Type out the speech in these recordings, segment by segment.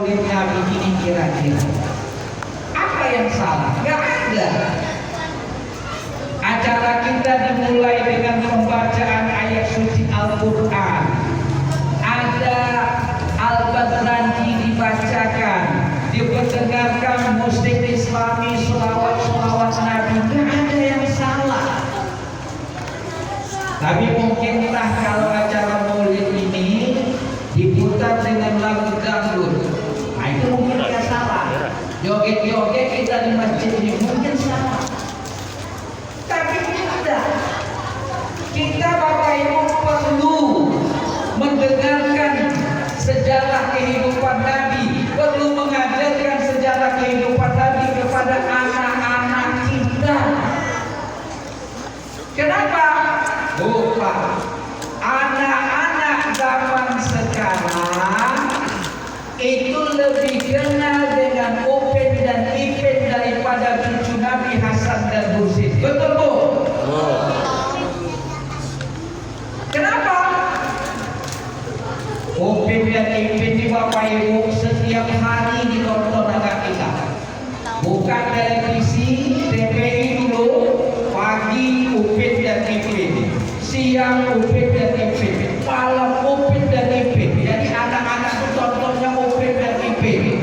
maulid Nabi ini kira-kira? Apa yang salah? Gak ada. Acara kita dimulai dengan pembacaan ayat suci Al-Quran. Ada Al-Badranji dibacakan, diperdengarkan musik Islami, selawat-selawat Nabi. Gak ada yang salah. Tapi mungkinlah kalau acara maulid ini diputar dengan lagu dangdut, nah itu mungkin tidak salah. Joget-joget kita di masjid ini mungkin salah. Tapi tidak. Kita Bapak Ibu perlu mendengarkan sejarah kehidupan Nabi, perlu mengajarkan sejarah kehidupan Nabi kepada anak-anak kita. Kenapa? Lupa. Anak-anak zaman sekarang itu lebih kenal dengan Upin dan Ipin daripada cucu Nabi Hasan dan Husin. Betul Bu? Kenapa? Upin dan Ipin di Bapak Ibu setiap hari ditonton anak kita. Bukan televisi, TVRI dulu. Pagi Upin dan Ipin, siang Upin dan Ipin, malam Upin dan Ipin. Jadi anak-anak itu tontonnya Upin dan Ipin.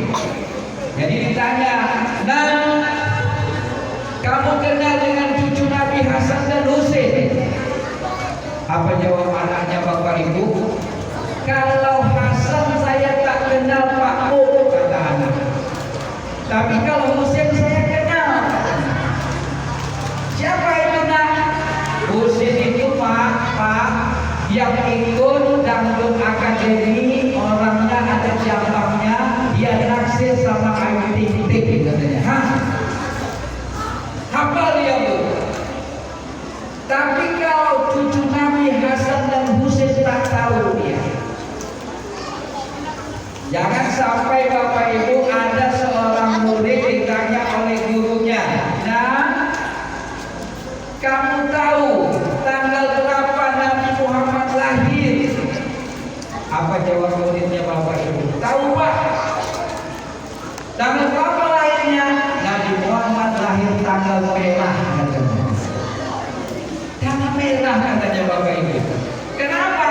Jadi ditanya, nah, kamu kenal dengan cucu Nabi Hasan dan Husin? Apa jawab anaknya Bapak Ibu? Kalau Hasan saya tak kenal Pak Bu, kata anak. Tapi kalau Husin saya kenal. Siapa itu nak? Husin itu Pak yang ikut dangdut akademi, orangnya ada cabangnya, dia naksir sama Ayu Ting Ting katanya. Hah? Hafal dia Bu. Tapi kalau cucu Nabi Hasan dan Husin tak tahu dia. Jangan sampai Bapak Ibu ada seorang murid ditanya oleh gurunya, nah, kamu tahu tanggal berapa Nabi Muhammad lahir? Apa jawab muridnya Bapak Ibu? Tahu Pak? Tanggal berapa lahirnya? Nabi Muhammad lahir tanggal merah katanya. Tanggal merah katanya Bapak Ibu. Kenapa?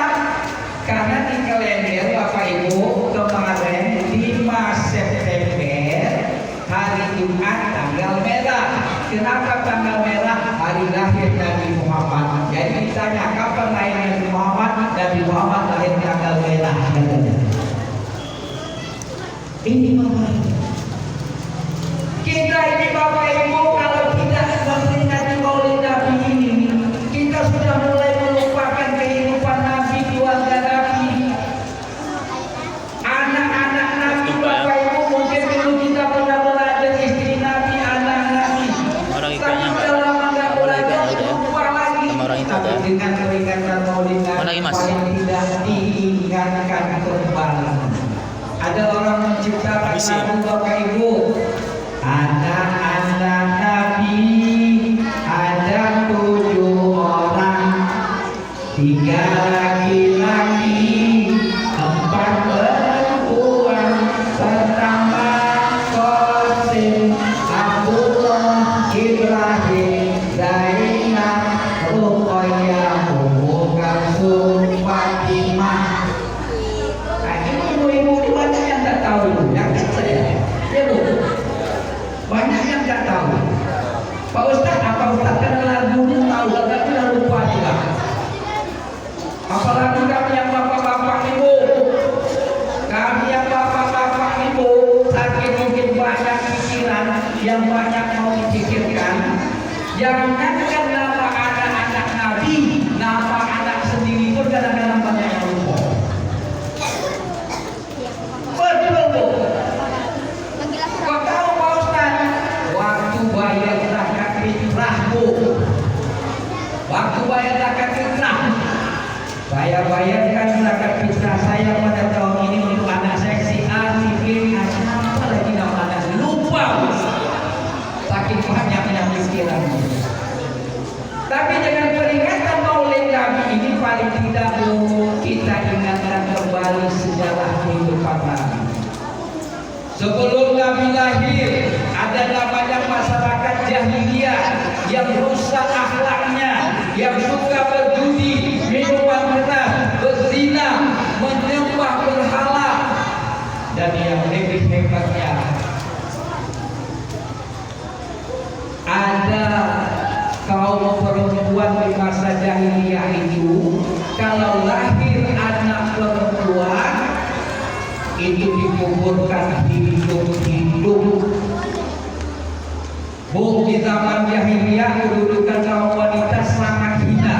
Karena di kalender Bapak Ibu kemarin 5 September hari Jumat tanggal merah. Kenapa tanggal merah? Hari lahir Nabi Muhammad. Jadi ditanya kapan lahir Nabi Muhammad? Nabi Muhammad lahir tanggal merah katanya. Ini Bapak Ibu. Kita ini Bapak Ibu kalau tidak memperingati Maulid Nabi ini, kita sudah mulai melupakan kehidupan Nabi, keluarga Nabi, anak-anak Nabi. Bapak Ibu mungkin dulu kita pernah belajar istri Nabi, anak Nabi. Tapi dalam nggak belajar lupa lagi. Tapi dengan peringatan Maulid Nabi paling tidak diingatkan kembali. Ada orang menciptakan lagu Bapak Ibu. Anak-anak Nabi ada 7 orang, 3 laki-laki, 4 perempuan, pertama Qasim, Abdullah, Ibrahim, Zainab, Ruqayyah, Ummu Kalsum, Fatimah. Nah, ini ibu-ibu ini banyak yang tak tahu itu, yang saya, ya Bu. Banyak yang tak tahu. Pak Ustaz, apa Ustaz kenal lagunya tahu, tapi dah lupa juga. Apalagi kami yang bapak-bapak Ibu, kami yang bapak-bapak Ibu, saking mungkin banyak pikiran yang banyak mau dipikirkan. Jangankan nama anak-anak Nabi, nama anak sendiri pun kadang-kadang banyak yang lupa. Betul Bu. Kau tahu Pak Ustaz, waktu bayar zakat fitrah Bu, waktu bayar zakat fitrah, saya bayarkan zakat fitrah saya pada tahun ini untuk anak saya si A, si B, apa lagi nama anak saya lupa Bu. Saking banyaknya pikiran. Tapi dengan peringatan Maulid Nabi ini paling tidak Bu, kita ingatkan kembali sejarah kehidupan Nabi. Sebelum Nabi lahir, ada namanya masyarakat jahiliyah yang rusak akhlaknya, yang suka berjudi, minuman keras, berzina, menyembah berhala. Dan yang lebih hebatnya, ada kaum perempuan di masa jahiliyah itu, kalau lahir anak perempuan itu dikuburkan hidup-hidup. Di zaman jahiliyah kedudukan kaum wanita sangat hina.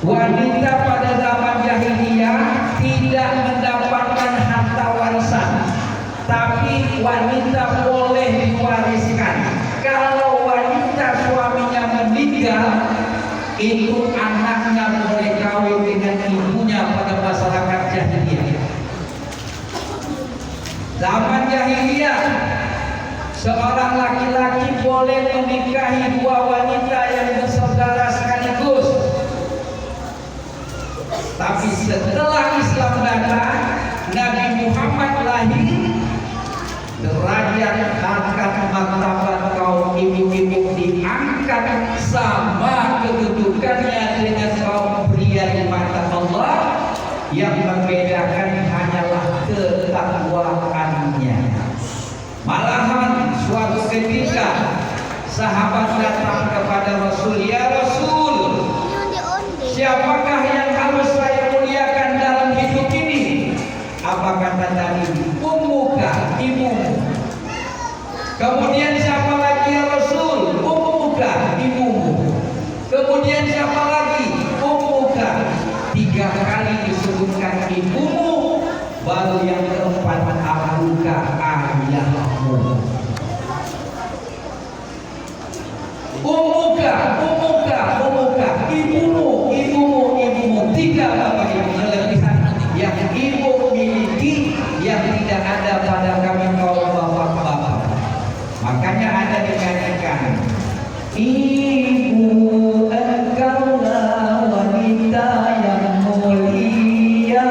Wanita pada zaman jahiliyah tidak mendapatkan harta warisan, tapi wanita boleh diwariskan. Kalau wanita suaminya meninggal, itu anaknya boleh kawin dengan ibunya pada masyarakat jahiliyah. Zaman jahiliyah, seorang laki-laki boleh menikahi dua wanita yang bersaudara sekaligus. Tapi setelah Islam datang, Nabi Muhammad lahir, derajat harkat martabat kaum ibu-ibu diangkat sama kedudukannya dengan kaum pria di mata Allah. Yang membedakan hanyalah ketakwaannya. Malahan suatu ketika sahabat datang kepada Rasul, "Ya Rasul, siapakah yang harus saya muliakan dalam hidup ini?" Apa kata tadi? "Ummuka, ibumu." Kemudian siapa lagi ya Rasul? "Ummuka, ibumu." Kemudian siapa lagi? "Ummuka." 3 kali disebutkan ibumu, baru yang keempat abuka, ayahmu. Ummuka, ummuka, ummuka, ibumu, ibumu, ibumu. 3 bapak ibu kelebihan yang ibu miliki yang tidak ada pada kami kaum bapak-bapak. Makanya ada dikatakan, ibu engkaulah wanita yang mulia,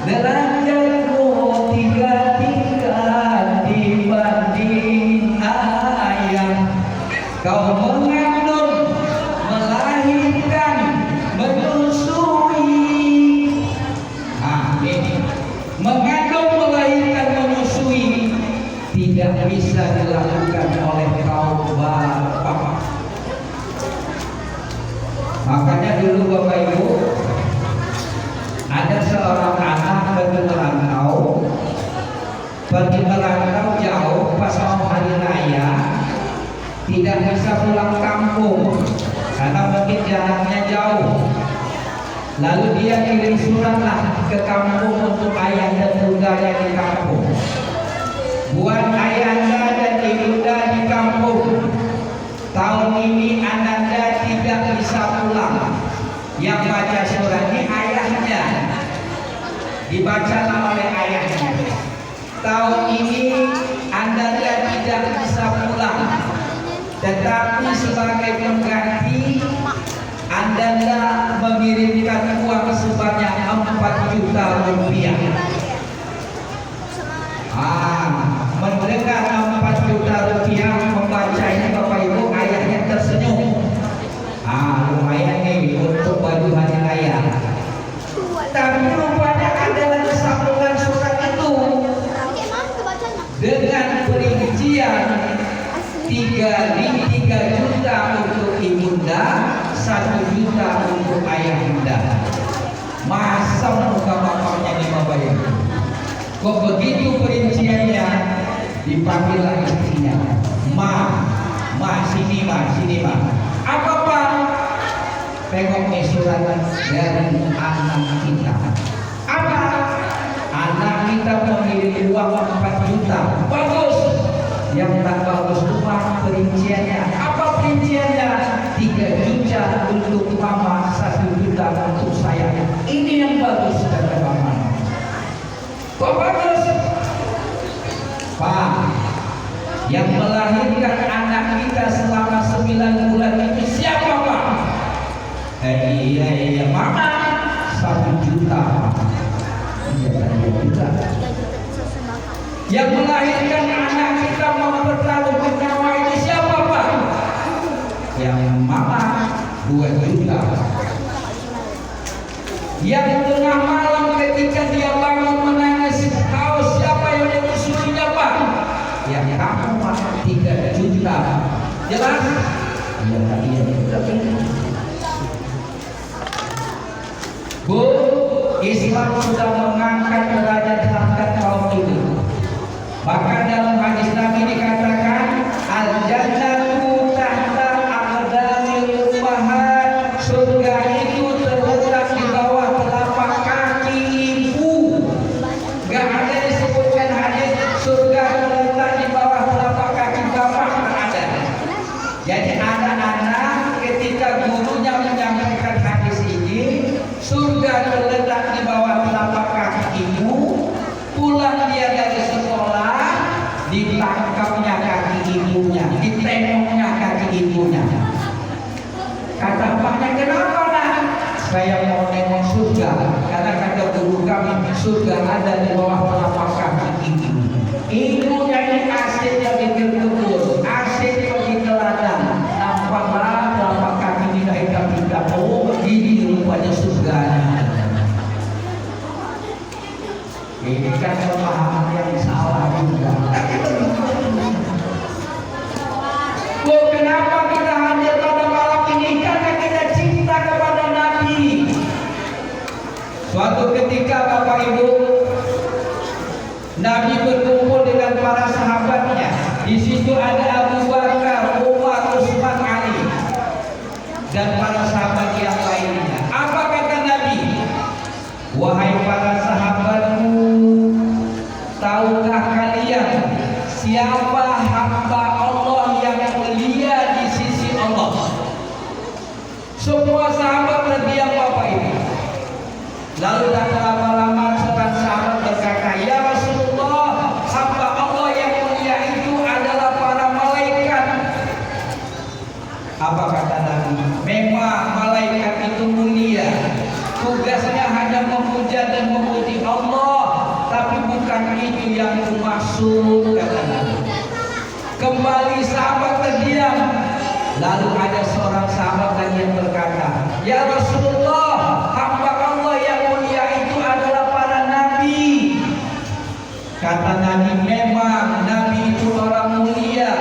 derajatmu 3 tingkat dibanding ayah. Kau mengandung, melahirkan, menyusui. Ini mengandung, melahirkan, menyusui tidak bisa dilakukan oleh kaum bapak. Makanya dulu bapak ibu, ada seorang anak pergi merantau jauh pas mau hari raya, tidak bisa pulang kampung karena mungkin jaraknya jauh. Lalu dia kirim surat lah ke kampung untuk ayah dan bundanya di kampung. Buat ayahnya dan ibunda di kampung, tahun ini ananda tidak bisa pulang. Yang baca surat ini ayahnya, dibacalah oleh ayahnya. Tahun ini ananda tidak bisa pulang, tetapi sebagai pengganti ananda mengirimkan uang sebanyak 4 juta rupiah. Mendengar 4 juta rupiah, membaca ini bapak ibu, ayahnya tersenyum. Lumayan nih untuk baju hari raya. Tapi rupanya ada lagi sambungan surat itu dengan perincian 3 juta untuk ibunda, 1 juta untuk ayahanda. Masa muka bapaknya nih bapak ibu. Kok begitu perinciannya? Dipanggillah istrinya, Ma, sini ma, sini ma. Apa Pak? Tengok nih surat dari anak kita. Apa? Anak kita mengirim uang 4 juta. Bagus. Yang tak bagus cuma perinciannya. Apa perinciannya? 3 juta untuk mama, 1 juta untuk saya. Ini yang bagus kata mama. Kok bagus? Pak, yang melahirkan anak kita selama 9 bulan itu siapa Pak? Iya mama, 1 juta. Iya dia bilang Yang melahirkan anak kita mempertaruhkan nyawa ini siapa Pak? Yang mama 2 juta. Yang tengah malam ketika dia bangun menangis, tahu siapa yang menyusuinya Pak? Yang kamu makan 3 juta. Jelas? Ya tadi yang kita pilih. Bu, Islam sudah mengangkat derajat harkat kaum ini. Bahkan dalam hadis Nabi dikatakan al-jannatu tahta aqdamil ummahat, surga itu terletak di bawah telapak kaki ibu. Gak ada disebutkan hadis surga terletak di bawah telapak kaki bapak, tak ada. Jadi anak-anak ketika gurunya menyampaikan hadis ini, surga terletak di bawah telapak kaki ibu, pulang dia dari sekolah, ditangkapnya kaki ibunya, ditengoknya kaki ibunya. Kata bapaknya, kenapa nak? Saya mau nengok surga, karena kata guru kami surga ada di bawah telapak kaki ibu. Ibunya ini asiknya bikin kebun, asiknya di ladang, nampaklah telapak kaki tidak hitam-hitam. Oh, ini rupanya surganya. Ini kan pemahaman yang salah juga. Oh, kenapa kita hadir pada malam ini? Karena kita cinta kepada Nabi. Suatu ketika Bapak Ibu, Nabi berkumpul dengan para sahabatnya. Di situ ada Abu Bakar, Umar, Utsman, Ali, dan para sahabat yang lainnya. Apa kata Nabi? Wahai para sahabatku, tahukah kalian siapa hamba Allah yang mulia di sisi Allah? Semua sahabat berdiam Bapak Ibu. Lalu tak lama-lama seorang sahabat berkata, ya Rasulullah, hamba Allah yang mulia itu adalah para malaikat. Apa kata Nabi? Memang malaikat itu mulia, tugasnya hanya memuja dan memuji Allah, tapi bukan itu yang dimaksud, kata Nabi. Kembali sahabat terdiam. Lalu ada seorang sahabat lagi yang berkata, ya Rasulullah, hamba Allah yang mulia itu adalah para nabi. Kata Nabi, memang nabi itu orang mulia,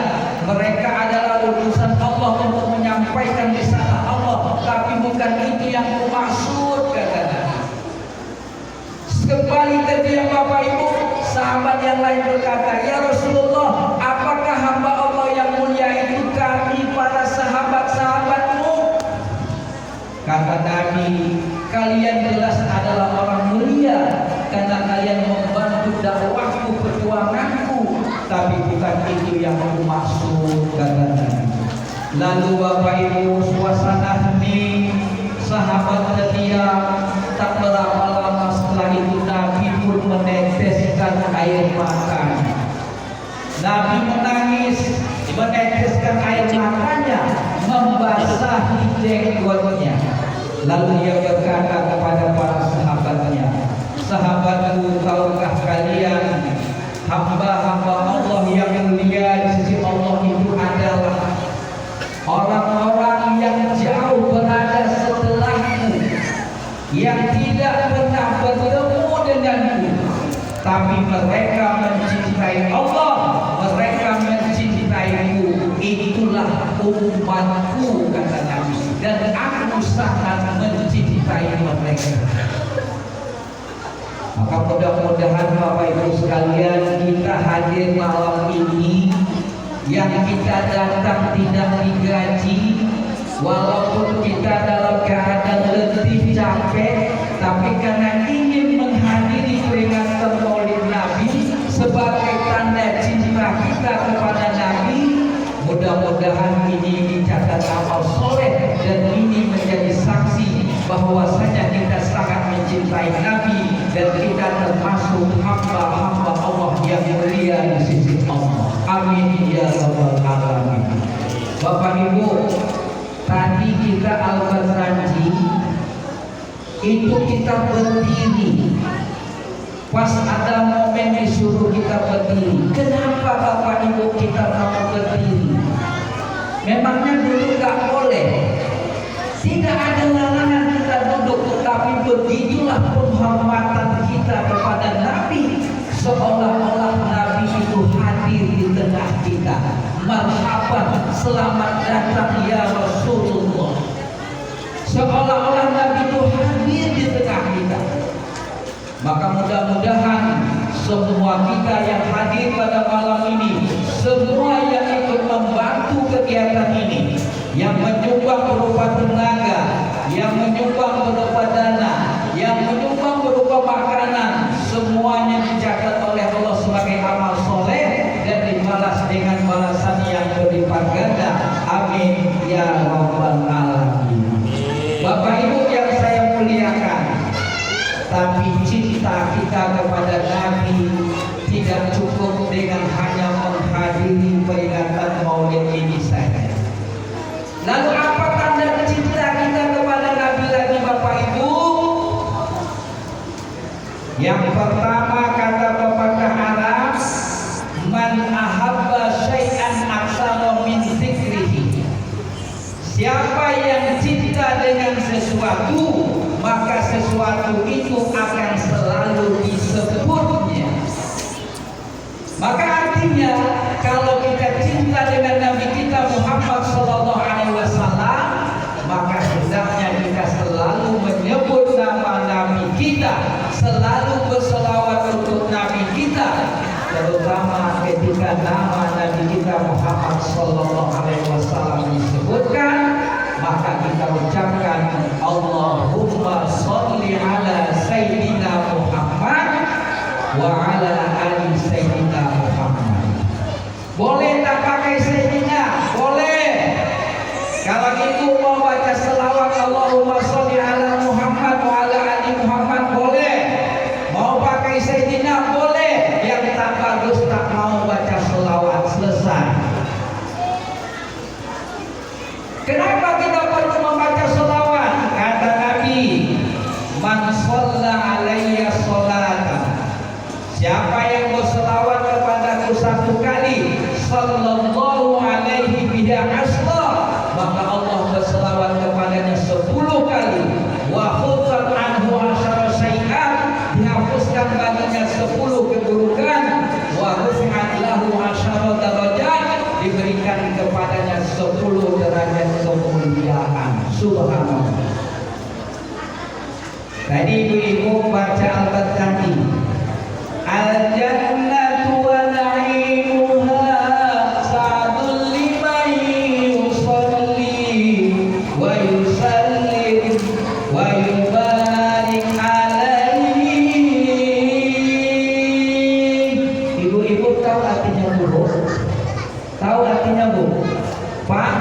mereka adalah utusan Allah untuk menyampaikan risalah Allah, tapi bukan itu yang dimaksud, kata Nabi. Kembali terdiam Bapak Ibu. Sahabat yang lain berkata, ya Rasulullah, apakah hamba Allah yang mulia itu kami para sahabat-sahabatmu? Kata Nabi, kalian jelas adalah orang mulia karena kalian membantu dakwahku, perjuanganku, tapi bukan itu yang aku maksud, kata Nabi. Lalu Bapak Ibu, suasana hening, sahabat terdiam. Tak berapa lama setelah itu Nabi pun meneteskan air matanya. Nabi menangis, meneteskan air matanya, membasahi jenggotnya. Lalu dia berkata kepada para sahabatnya, sahabatku, tahukah kalian hamba-hamba Allah yang mulia di sisi Allah itu adalah orang-orang yang jauh berada setelahmu, yang tidak pernah bertemu denganmu, tapi mereka mencintai Allah, mereka mencintaimu. Itulah umatku, kata Nabi, dan aku sangat mencintai mereka. Maka mudah-mudahan Bapak Ibu sekalian, kita hadir malam ini, yang kita datang tidak digaji, walaupun kita dalam keadaan letih capek, tapi karena ingin menghadiri peringatan Maulid Nabi sebagai tanda cinta kita kepada Nabi, mudah-mudahan ini dicatat amal soleh dan ini menjadi saksi bahwasanya kita sangat mencintai Nabi dan kita termasuk hamba-hamba Allah yang mulia di sisi Allah. Amin ya rabbal alamin. Bapak Ibu, tadi kita Al-Ghazali itu kita berdiri pas ada momen disuruh kita berdiri. Kenapa Bapak Ibu kita mau berdiri? Memangnya dulu nggak boleh? Tidak ada larangan kita duduk, tapi begitulah penghormatan kita kepada Nabi, seolah-olah Nabi itu hadir di tengah kita. Marhaban, selamat datang ya Rasulullah. Seolah-olah Nabi itu hadir di tengah kita. Maka mudah-mudahan semua kita yang hadir pada malam ini, semua yang ikut membantu kegiatan ini, yang menyumbang berupa tenaga, yang menyumbang berupa dana, yang menyumbang berupa makanan, semuanya dicatat oleh Allah sebagai amal soleh dan dibalas dengan balasan yang berlipat ganda. Amin ya rabbal alamin. Bapak Ibu yang saya muliakan, tapi cinta kita kepada Nabi tidak cukup dengan hanya menghadiri peringatan Maulid ini saja. Lalu apa tanda cinta kita kepada Nabi lagi Bapak Ibu? Yang pertama kata pepatah Arab, man ahabba syai'an aksara min dzikrihi. Siapa yang cinta dengan sesuatu, maka sesuatu itu akan selalu disebutnya. Maka artinya kalau kita cinta dengan Nabi kita Muhammad sallallahu alaihi wasallam, maka hendaknya kita selalu menyebut nama Nabi kita, selalu berselawat untuk Nabi kita, terutama ketika nama Nabi kita Muhammad sallallahu alaihi wasallam disebutkan, maka kita ucapkan Allahumma sholli ala sayyidina Muhammad wa ala ali sayyidina Muhammad. Boleh tak pakai sayyidina? Boleh. Kalau itu mau baca selawat Allahumma sholli ala Muhammad wa ala ali Muhammad, boleh. Mau pakai sayyidina? Boleh. Yang tak bagus tak mau baca selawat, selesai. Kenapa kita perlu membaca selawat? Kata Nabi, man shalla alayya sholatan, siapa yang berselawat kepadaku satu kali, sallallahu alaihi biha asla, maka Allah berselawat kepadanya 10 kali. Wa khuttat anhu asyara syai'at, dihapuskan baginya 10 keburukan. Wa rufi'at lahu asyara darajat, diberikan kepadanya 10 derajat kemuliaan. Subhanallah. Tadi ibu-ibu baca Al-Baqarah, al-jannatu wa na'imuha sa'dul liman yusalli wa yusallim wa yubarik alaihi. Ibu-ibu tahu artinya Bu? Tahu artinya Bu? Pak?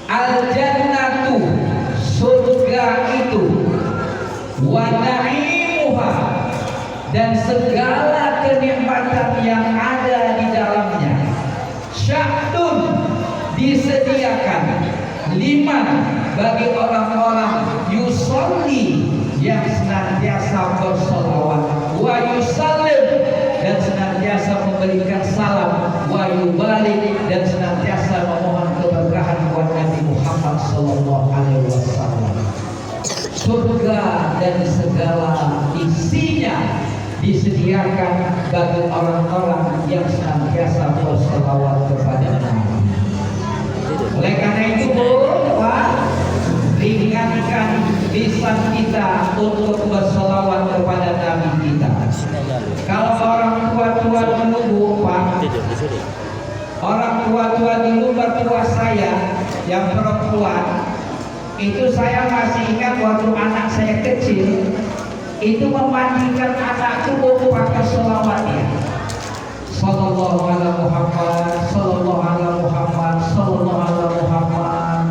Al-jannatu, surga itu, wa na'imuha, dan segala kenikmatan yang ada di dalamnya, sya'dun, disediakan, liman, bagi orang-orang yusolli, yang senantiasa bersolawat, wa yusallim, dan senantiasa memberikan salam, wa yubalik, dan senantiasa memohon keberkahan buat Nabi Muhammad sallallahu alaihi wasallam. Surga dan segala isinya disediakan bagi orang-orang yang senantiasa berselawat kepada Nabi. Oleh karena itu Bu, Pak, ringankan lisan kita untuk berselawat kepada Nabi kita. Kalau orang tua-tua dulu Pak, orang tua-tua dulu mertua saya yang perempuan, itu saya masih ingat waktu anak saya kecil, itu memandikan anakku pakai selawatnya. Sallallahu ala Muhammad, sallallahu ala Muhammad, sallallahu ala Muhammad.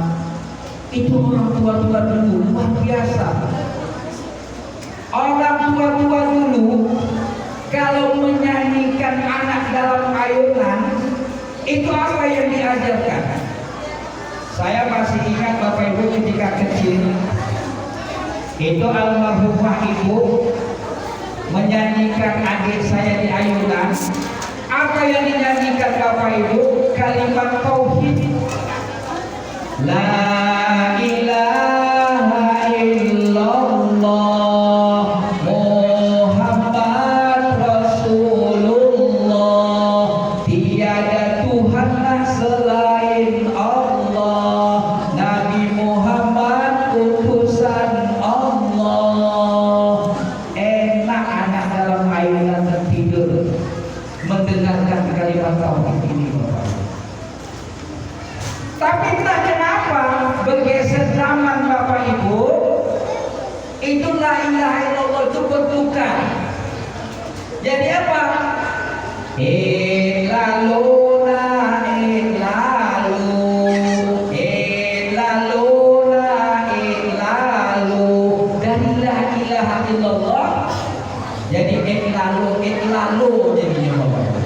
Itu orang tua-tua dulu luar biasa. Orang tua-tua dulu kalau menyanyikan anak dalam ayunan, itu apa yang diajarkan? Saya masih ingat Bapak Ibu ketika kecil, itu almarhumah ibu menyanyikan adik saya di ayunan, apa yang dinyanyikan Bapak Ibu? Kalimat tauhid. La ilaha illallah Muhammad Rasulullah, tiada Tuhan selain Allah, Nabi Muhammad utusan Allah. Enak anak dalam ayunan tertidur mendengarkan kalimat tauhid ini, Bapak. Tapi entah kenapa bergeser zaman, Bapak Ibu, itu la ilaha illallah itu bertukar. Jadi apa? Laluna lalu dari la ilaha illallah jadi lalu jadinya, Bapak.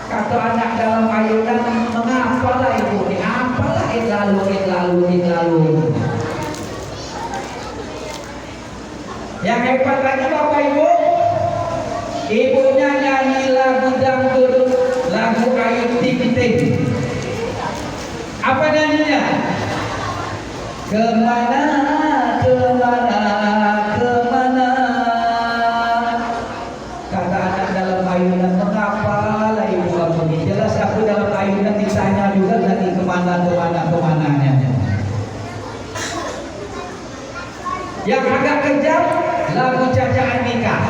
Kata anak dalam ayunan, mengapalah ibu ini? Apalah lalu. Yang hebat lagi, Bapak Ibu, ibunya nyanyi lagu dangdut, lagu Ayu Ting Ting. Apa nyanyinya? Kemana kata anak dalam ayunan, mengapa lah ibu kamu ini? Jelas aku dalam ayunan ditanya juga lagi kemananya. Yang agak kejam, lagu Caca Andika.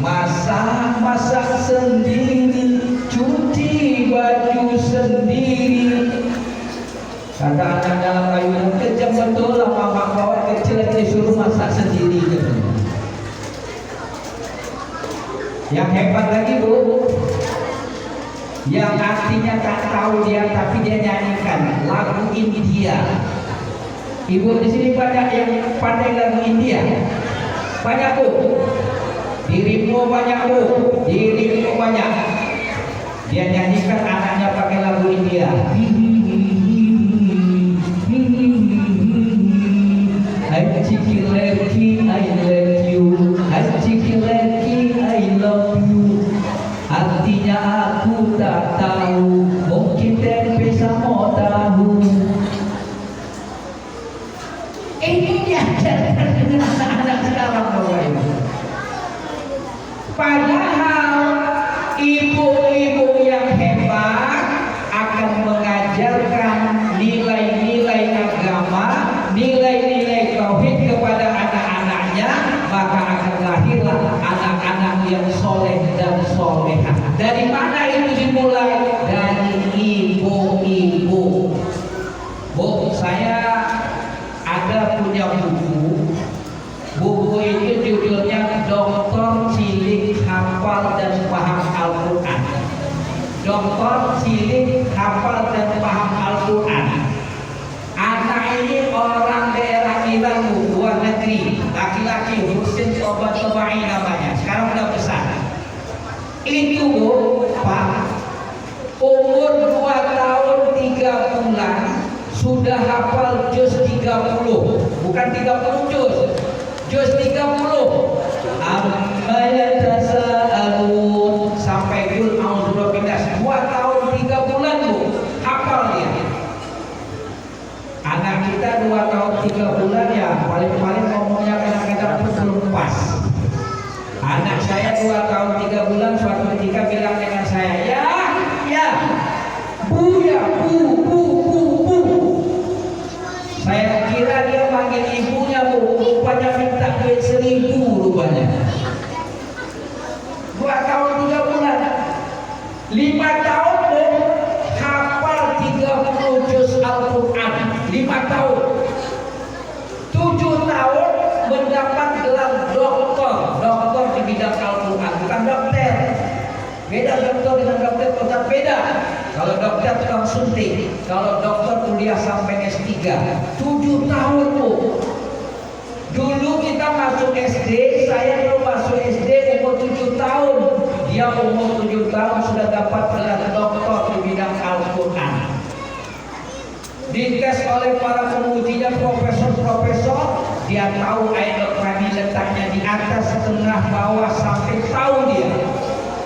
Masak sendiri, cuci baju sendiri. Kata anak dalam ayunan, kejam betul lah mama bawa kecil disuruh masak sendiri gitu. Yang hebat lagi, Bu, yang artinya tak tahu dia tapi dia nyanyikan lagu India. Ibu di sini banyak yang pandai lagu India. Banyak, Bu. Dirimu banyak, Bu. Dirimu banyak. Dia nyanyikan anaknya pakai lagu India. Hachikileki, I love you. Hachikileki, I love you. Artinya aku tak tahu, mungkin tempe sama tahu. Ini diajarkan dengan anak-anak sekarang, Bapak Ibu. Padahal ibu-ibu yang hebat akan mengajarkan nilai-nilai agama, nilai-nilai tauhid kepada anak-anaknya, maka akan lahirlah anak-anak yang soleh dan solehah. Dari mana itu dimulai? Dari ibu-ibu. Bu, saya ada punya buku. Buku itu judulnya Doktor Cilik Hafal dan Paham Al-Quran. Doktor Cilik Hafal dan Paham Al-Quran. Anak ini orang daerah Iran, luar negeri, laki-laki, Husin Toba-Tobai namanya. Sekarang udah besar. Itu, Bu, Pak, umur 2 tahun 3 bulan sudah hafal juz 30. Bukan 30 juz 30. Amma yatasaalun sampai qul a'udzu birabbinas. 2 tahun 3 bulan, Bu, hafal dia. Anak kita 2 tahun 3 bulan ya paling-paling ngomongnya kadang-kadang belum pas. Anak saya 2 tahun 3 bulan suatu ketika bilang dengan saya, ya, bu. Saya kira dia panggil ibunya, Bu. Rupanya minta duit 1.000 rupanya. 2 tahun 3 bulan. 5 tahun, Bu, hafal 30 juz Al-Quran. 5 tahun. 7 tahun mendapat gelar doktor di bidang Al-Quran, bukan dokter. Beda dokter dengan dokter kota, beda. Kalau dokter tukang suntik, kalau dokter kuliah sampai S3. 7 tahun, Bu. Dulu kita masuk SD, saya belum masuk SD umur 7 tahun. Dia umur 7 tahun sudah dapat gelar doktor di bidang Al-Quran. Dites oleh para pengujinya, profesor-profesor, dia tahu ayat Al-Quran letaknya di atas setengah menengah bawah sampai tahu dia,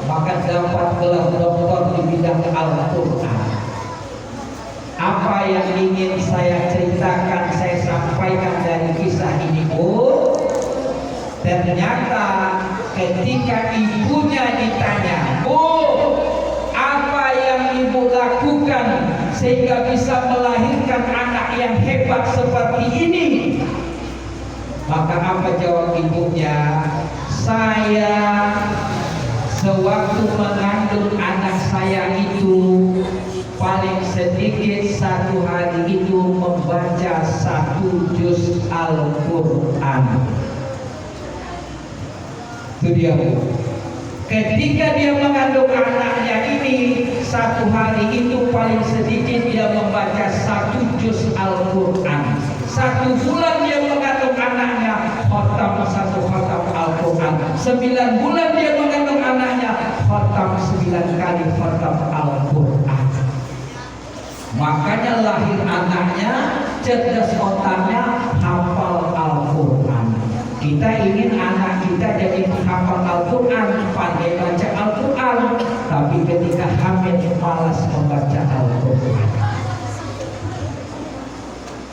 maka dapat gelar doktor di bidang Al-Quran. Apa yang ingin saya ceritakan, saya sampaikan dari kisah ini, Bu. Ternyata ketika ibunya ditanya, Bu, apa yang ibu lakukan sehingga bisa melahirkan anak yang hebat seperti ini? Maka apa jawab ibunya? Saya sewaktu mengandung anak saya itu paling sedikit satu hari itu membaca 1 juz Al-Quran. Itu dia, Bu. Ketika dia mengandung anaknya ini, satu hari itu paling sedikit dia membaca 1 juz Al-Quran. 1 bulan dia mengandung anaknya, khatam 1 khatam Al-Quran. 9 bulan dia mengandung anaknya, khatam 9 kali khatam Al-Quran. Makanya lahir anaknya, cerdas otaknya, hafal Al-Quran. Kita ingin anak kita jadi hafal Al-Quran, pandai baca Al-Quran, tapi ketika hamil malas membaca Al-Quran.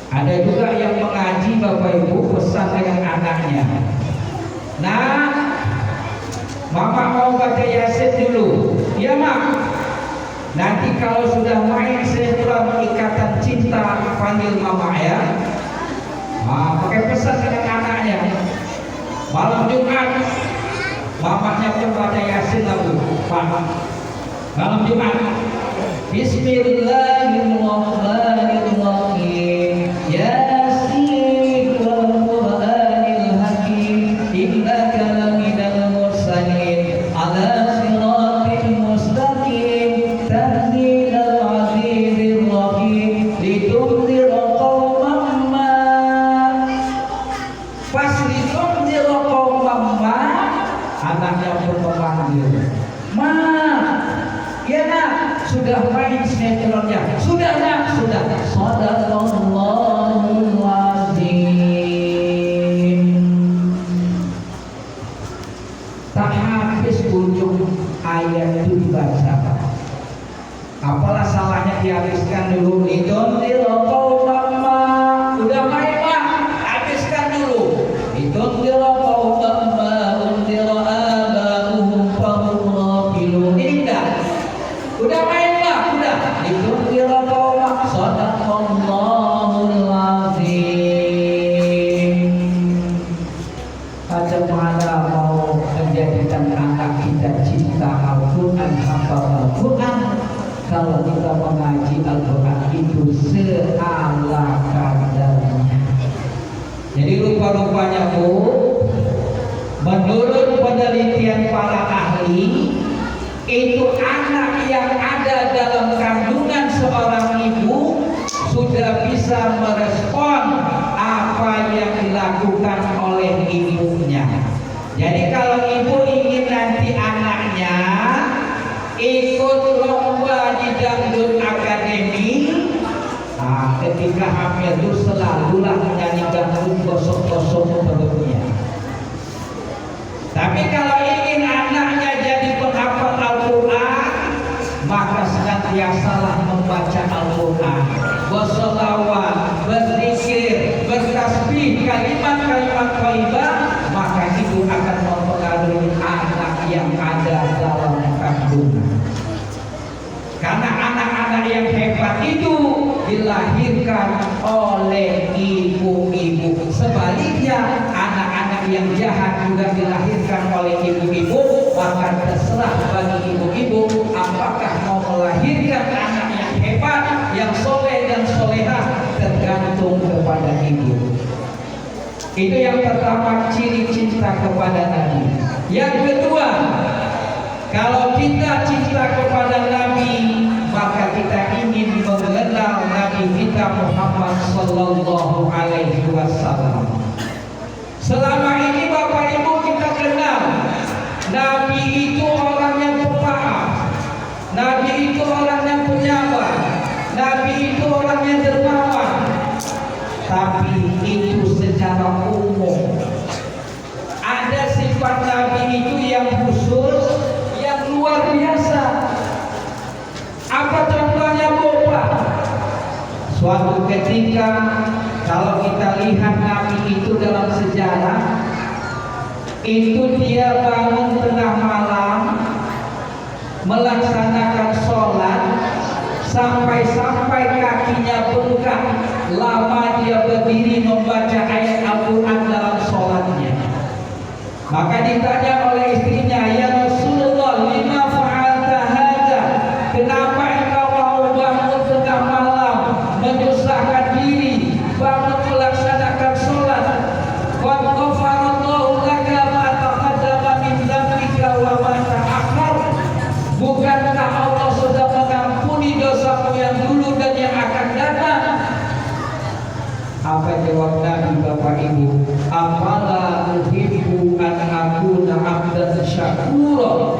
Ada juga yang mengaji, Bapak Ibu, pesan dengan anaknya, nah, Mama mau baca Yasin dulu. Ya, Mak. Nanti kalau sudah main sinetron Ikatan Cinta, panggil Mama ya. Nah, pakai pesan dengan anaknya. Malam Jumat, mamanya pun baca Yasin lalu, Pak. Malam Jumat, Bismillahirrahmanirrahim. Yasin wal Qur'anil Hakim. Innaka laminal mursalin ala siratil mustaqim. Tanzilal azizir rahim. Litunzira qauman ma. Pas litunzira qauman ma, anaknya pun memanggil, Ma. Ya, Nak, sudah main sinetronnya. Sudah, Nak, sudah. Shadaqallahul azim. Tak habis ujung ayat itu dibaca. Apalah salahnya dihabiskan dulu. Idontil qaumamma. Udah main, Pak, habiskan dulu. Idontil qaumamma undira abahum fahum ghafilun. Ini enggak. Udah main, Pak, udah. Idontil qaumamma. Shadaqallahul azim. Bagaimana mau menjadikan anak kita cinta Al-Quran, hafal Al-Quran, kalau kita mengaji Al-Quran itu seala kadarnya. Jadi rupa-rupanya, Bu, menurut penelitian para ahli, itu anak yang ada dalam kandungan seorang ibu sudah bisa merespon apa yang dilakukan oleh ibunya. Jadi kalau ibu ingin nanti anaknya ikut lomba di dangdut akademi, nah, ketika hamil itu selalulah menyanyi dangdut gosok-gosok perutnya. Tapi kalau ingin anaknya jadi penghafal Al-Quran, maka senantiasalah membaca Al-Quran, berselawat, berzikir, bertasbih, kalimat-kalimat thayyibah, maka itu akan mempengaruhi anak yang ada dalam kandungan. Karena anak-anak yang hebat itu dilahirkan oleh ibu-ibu. Sebaliknya, anak-anak yang jahat juga dilahirkan oleh ibu-ibu. Maka terserah bagi ibu-ibu apakah mau melahirkan anak yang hebat, yang soleh dan solehah, tergantung kepada ibu. Itu yang pertama, ciri cinta kepada Nabi. Yang kedua, kalau kita cinta kepada Nabi, maka kita ingin mengenal Nabi kita Muhammad Sallallahu Alaihi Wasallam. Selama ini Bapak Ibu kita kenal Nabi itu orang yang pemaaf, Nabi itu orang yang penyabar, Nabi itu orang yang dermawan. Tapi itu secara umum. Ada sifat Nabi yang khusus, yang luar biasa. Apa contohnya Bapak? Suatu ketika kalau kita lihat Nabi itu dalam sejarah, itu dia bangun tengah malam melaksanakan sholat sampai kakinya bengkak, lama dia berdiri membaca ayat Al-Quran dalam sholatnya. Maka ditanya oleh istrinya, ya Rasulullah, lima fa'alta hadza, kenapa engkau mau bangun tengah malam menyusahkan diri bangun melaksanakan sholat? Wa ghafarallahu laka ma taqaddama min dzambika wa ma ta'akhkhar. Bukankah Allah sudah mengampuni dosamu yang dulu dan yang akan datang? Apa jawab Nabi Bapak Ibu? Afala uhibbu an akuna abdan syakura.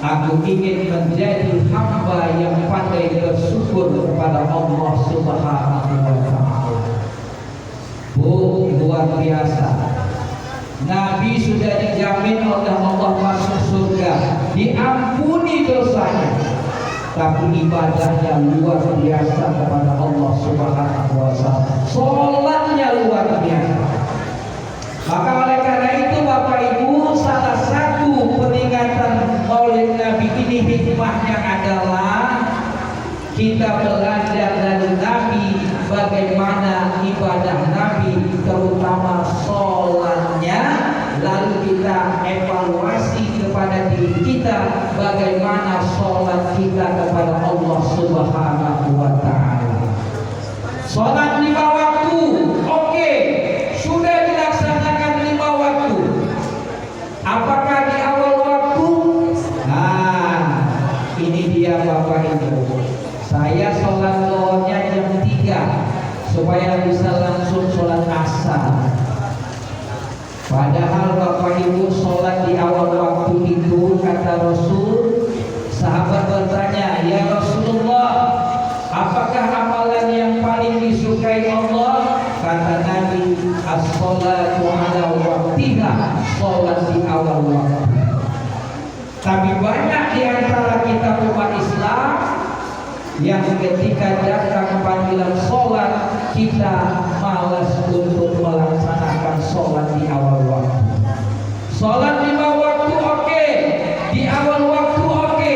Aku ingin menjadi hamba yang pandai bersyukur kepada Allah Subhanahu wa ta'ala. Luar biasa. Nabi sudah dijamin oleh Allah masuk surga, diampuni dosanya, tapi ibadahnya luar biasa kepada Allah Subhanahu wa ta'ala. Sholatnya luar biasa. Maka oleh karena itu Bapak Ibu, salah satu peringatan Maulid Nabi ini hikmahnya adalah kita belajar dari Nabi bagaimana ibadah Nabi, terutama sholatnya, lalu kita evaluasi kepada diri kita bagaimana sholat kita kepada Allah Subhanahu wa ta'ala. Sholat 5 waktu, oke, sudah dilaksanakan 5 waktu. Apakah di awal waktu? Nah, ini dia Bapak Ibu. Saya sholat zuhurnya jam 3 supaya bisa langsung sholat asar. Padahal Bapak Ibu sholat di awal waktu itu, kata Rasul, sahabat bertanya, ya Rasulullah, apakah amalan yang paling disukai Allah? Kata Nabi, as-sholatu ala waktiha, sholat di awal waktu. Tapi banyak di antara kita umat Islam yang ketika datang panggilan sholat, kita malas untuk melaksanakan sholat di awal waktu. Sholat 5 waktu oke, di awal waktu oke.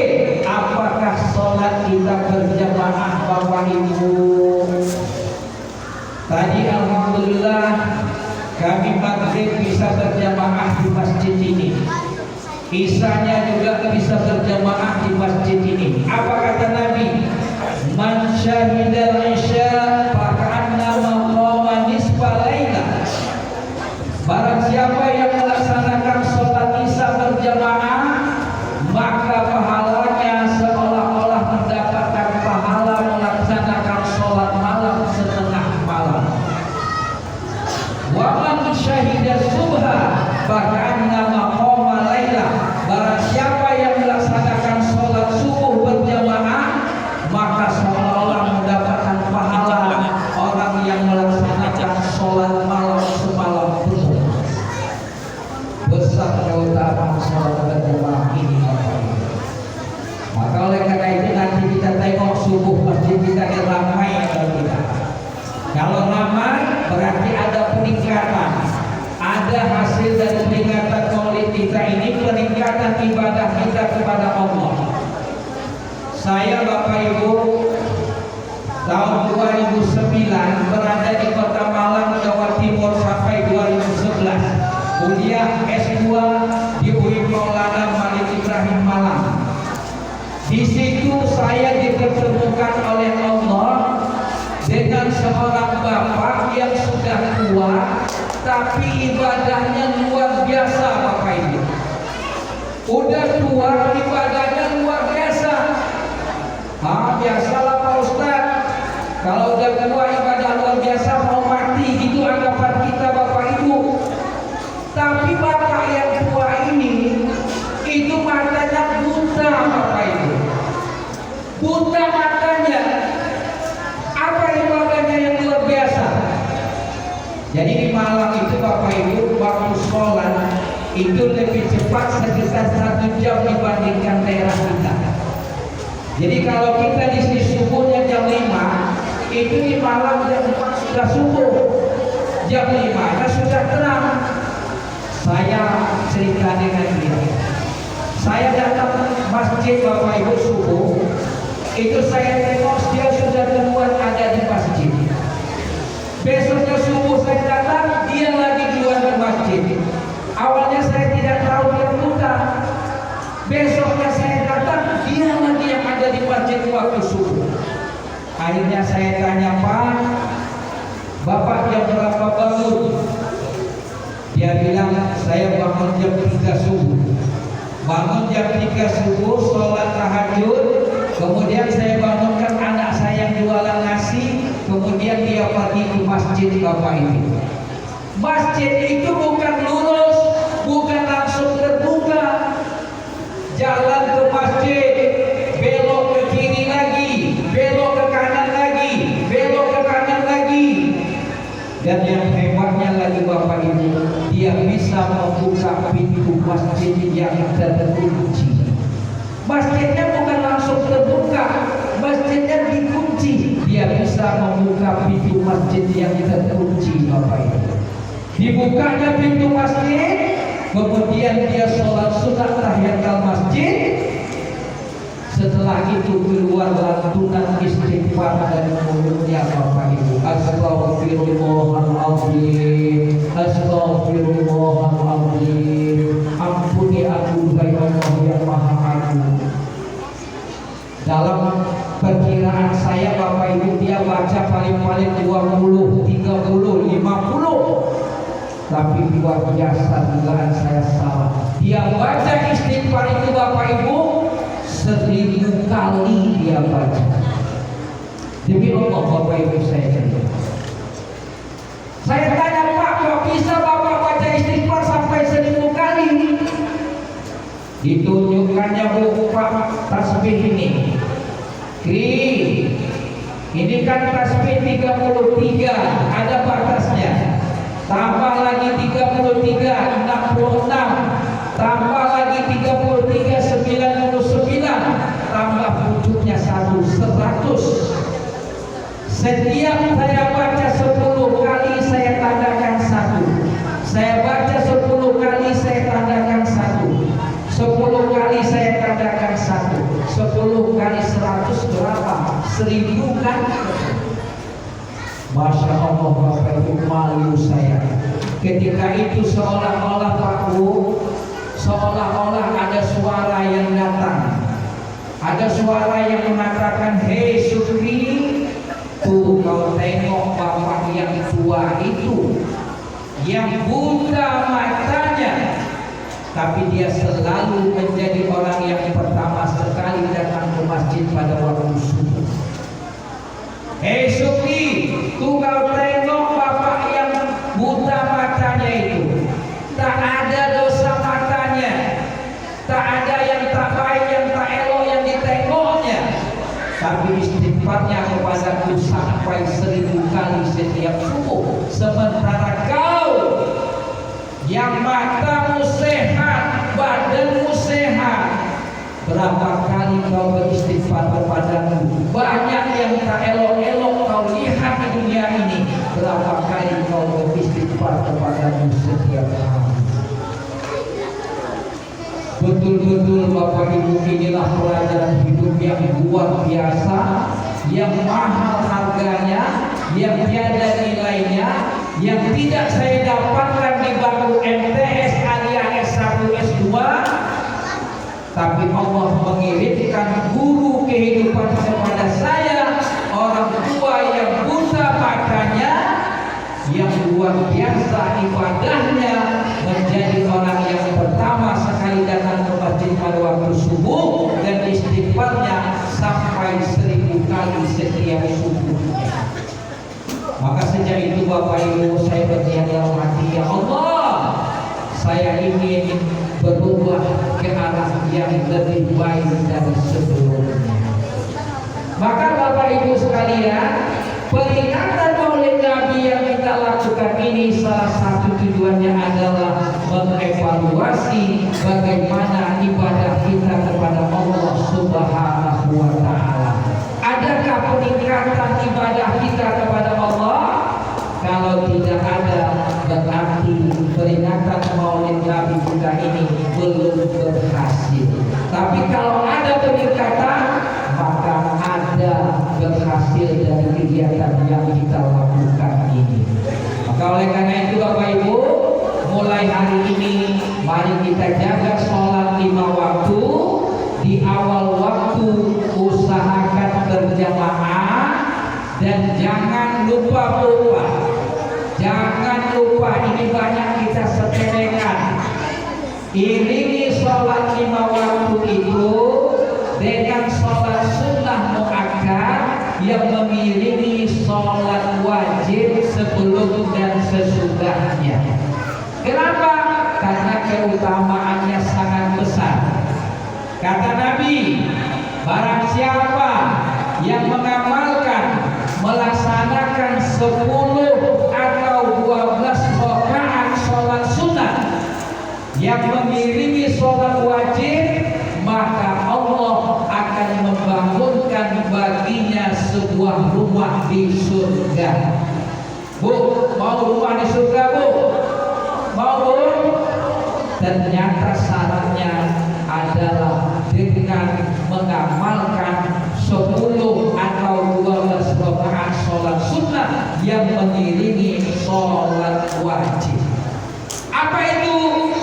Apakah sholat kita berjamaah Bapak Ibu? Tadi alhamdulillah kami maghrib bisa berjamaah di masjid ini. Isanya juga bisa berjamaah di masjid ini. Apa kata Nabi? Man syahidal isya faka'annama qama nisfa laila. Barang siapa yang melaksanakan sholat isya berjamaah, maka pahalanya seolah-olah mendapatkan pahala melaksanakan sholat malam setengah malam. Wa man syahida subha faka'annama qama laila. Barang siapa yang melaksanakan sholat subuh berjamaah, maka seolah-olah mendapatkan pahala orang yang melaksanakan sholat malam semalam penuh. Besar keutamaan sholat berjamaah ini. Maka oleh karena itu nanti kita tengok subuh masjid kita ramai atau tidak. Kalau ramai berarti ada peningkatan. Ada hasil dari peringatan Maulid kita ini, peningkatan ibadah kita kepada Allah. Saya Bapak Ibu tahun 2009 berada di Kota Malang, Jawa Timur sampai 2011. Kuliah S2 di UI Maulana Malik Ibrahim Malang. Di situ saya dipertemukan oleh Allah dengan seorang bapak yang sudah tua, tapi ibadahnya luar biasa Bapak Ibu. Udah tua, ibadahnya luar biasa. Biasalah Pak Ustaz, kalau udah tua ibadah luar biasa mau mati gitu anggapan kita Bapak Ibu. Tapi bapak yang tua ini itu matanya buta Bapak Ibu. Buta matanya. Apa ibadahnya yang luar biasa? Jadi di Malang itu Bapak Ibu waktu sholat itu lebih cepat sekitar 1 jam dibandingkan daerah kita. Jadi kalau kita di sini subuhnya jam 5, itu di malam jam 4 sudah subuh. Jam 5 sudah terang. Saya cerita dengan dia. Saya datang masjid Bapak Ibu subuh, itu saya tengok dia sudah duluan ada di masjid. Besoknya subuh saya datang, dia lagi keluar di masjid. Awalnya saya tidak tahu dia buta. Besoknya saya datang, dia lagi yang ada di masjid waktu subuh. Akhirnya saya tanya, Pak, Bapak jam berapa bangun? Dia bilang, saya bangun jam 3 subuh. Bangun jam 3 subuh, sholat tahajud. Kemudian saya bangunkan anak saya yang jualan nasi. Kemudian dia pergi ke masjid Bapak ini. Masjid itu bukan lurus, bukan langsung terbuka. Jalan ke masjid, belok ke kiri lagi, belok ke kanan lagi, belok ke kanan lagi. Dan yang hebatnya lagi Bapak Ibu, dia bisa membuka pintu masjid yang terkunci. Masjidnya bukan langsung terbuka, masjidnya dikunci. Dia bisa membuka pintu masjid yang terkunci Bapak Ibu. Dibukanya pintu masjid, kemudian dia sholat sunat tahiyatul masjid. Setelah itu keluar lantunan istighfar dari mulutnya Bapak Ibu. Astaghfirullahaladzim, astaghfirullahaladzim. Ampuni aku hai Allah yang Maha Agung. Dalam perkiraan saya Bapak Ibu, dia baca paling-paling 20, 30, 50. Tapi luar biasa dugaan saya salah. Dia baca istighfar itu Bapak Ibu 1000 kali dia baca. Demi Allah Bapak Ibu saya cerita. Saya tanya, Pak, kok bisa Bapak baca istighfar sampai 1000 kali? Ditunjukkannya Pak tasbih ini. Ini kan tasbih 33, ada batasnya. Tambah lagi 33, 66. Tambah lagi 33, 99. Tambah wujudnya 100. Setiap saya baca 10 kali saya tandakan 1. Saya baca 10 kali saya tandakan 1. 10 kali saya tandakan 1. 10 kali 100 berapa? 1000 kan? Masya Allah Bapak Ibu, malu saya. Ketika itu seolah-olah Pak Bu, seolah-olah ada suara yang datang. Ada suara yang mengatakan, hei Sukri, tuh kau tengok bapak yang tua itu, yang buta matanya, tapi dia selalu menjadi orang yang pertama sekali datang ke masjid pada waktu subuh. Hei Sukri, tuh kau tengok bapak yang buta matanya itu, tak ada dosa matanya, tak ada yang tak baik, yang tak elok yang ditengoknya, tapi istighfarnya kepadaku sampai 1000 kali setiap subuh. Sementara kau yang matamu sehat, badanmu sehat, berapa kali kau beristighfar kepadamu? Banyak yang tak elok-elok kau lihat di dunia ini. Berapa kali kau beristighfar kepadamu setiap hari? Betul-betul Bapak Ibu, inilah pelajaran hidup yang luar biasa, yang mahal harganya, yang tiada nilainya, yang tidak saya dapatkan di bangku MTS alias S1 S2. Tapi Allah mengirimkan guru kehidupan kepada saya, orang tua yang buta matanya, yang luar biasa ibadahnya, menjadi orang yang pertama sekali datang ke masjid pada waktu subuh, dan istighfarnya sampai 1000 kali setiap subuhnya. Maka sejak itu Bapak Ibu, saya berniat dalam hati, ya Allah, saya ingin berubah ke arah yang lebih baik dari sebelumnya. Maka Bapak Ibu sekalian, peringatan Maulid Nabi yang kita lakukan ini salah satu tujuannya adalah mengevaluasi evaluasi bagaimana ibadah kita kepada Allah Subhanahu wa Ta'ala. Adakah peningkatan ibadah kita kepada Allah? Kalau tidak ada, berarti peringatan Maulid Nabi kita ini belum berhasil. Tapi kalau ada peningkatan, maka ada berhasil dari kegiatan yang kita lakukan ini. Maka oleh karena itu Bapak Ibu, mulai hari ini mari kita jaga sholat 5 waktu. Di awal waktu usahakan berjamaah dan jangan lupa. Jangan lupa, ini banyak kita sepelekan. Iringi sholat 5 waktu itu dengan sholat sunnah muakkad yang mengiringi sholat wajib sebelum dan sesudahnya. Kenapa? Karena keutamaannya sangat besar. Kata Nabi, barang siapa yang mengamalkan melaksanakan 10 atau 12 rakaat sholat sunnah yang mengiringi sholat wajib, maka Allah akan membangunkan baginya sebuah rumah di surga. Bu, mau rumah di surga, Bu? Mau, Bu? Ternyata syaratnya adalah dengan mengamalkan 10 atau 12 rakaat sholat sunnah yang mengiringi sholat wajib. Apa itu?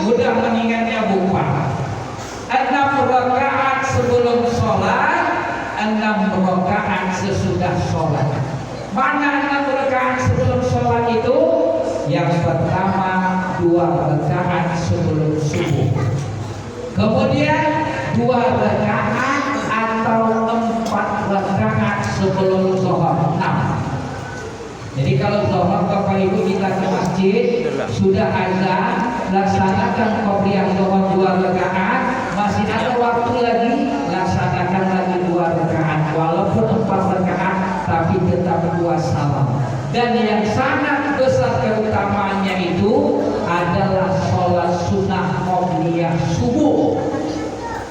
Mudah mengingatnya bukan 6 rakaat sebelum sholat, 6 rakaat sesudah sholat. Mana 6 rakaat sebelum sholat itu? Yang pertama 2 rakaat sebelum subuh. Kemudian 2 rakaat atau 4 rakaat sebelum zuhur. 6. Jadi kalau zuhur Bapak Ibu kita ke masjid sudah azan, laksanakan qobliyah zuhur 2 rakaat, masih ada waktu lagi, laksanakan lagi 2 rakaat walaupun 4 rakaat tapi tetap 2 salam. Dan yang sangat besar keutamaannya itu adalah sholat sunnah qobliyah subuh.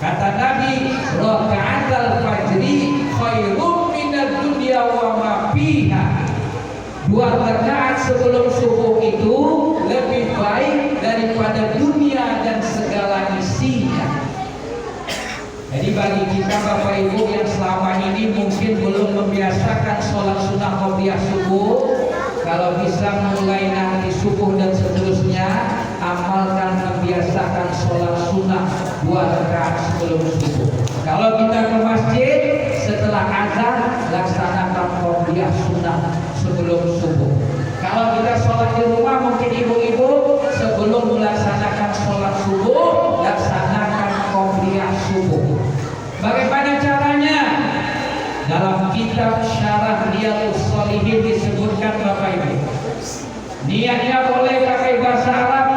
Kata Nabi, raka'atul fajri khairum minad dunya wa ma fiha. 2 rakaat sebelum subuh itu lebih baik daripada dunia dan segala isinya. Jadi bagi kita Bapak Ibu yang selama ini mungkin belum membiasakan sholat sunnah qobliyah subuh, kalau bisa mulai nanti subuh dan seterusnya amalkan membiasakan sholat sunnah 2 rakaat sebelum subuh. Kalau kita ke masjid setelah azan laksanakan qobliyah sunnah sebelum subuh. Kalau kita sholat di rumah mungkin ibu-ibu sebelum melaksanakan sholat subuh laksanakan qobliyah subuh. Bagaimana caranya? Dalam kitab Syarah Riyadhus Shalihin disebutkan Bapak Ibu. Niatnya boleh pakai bahasa Arab.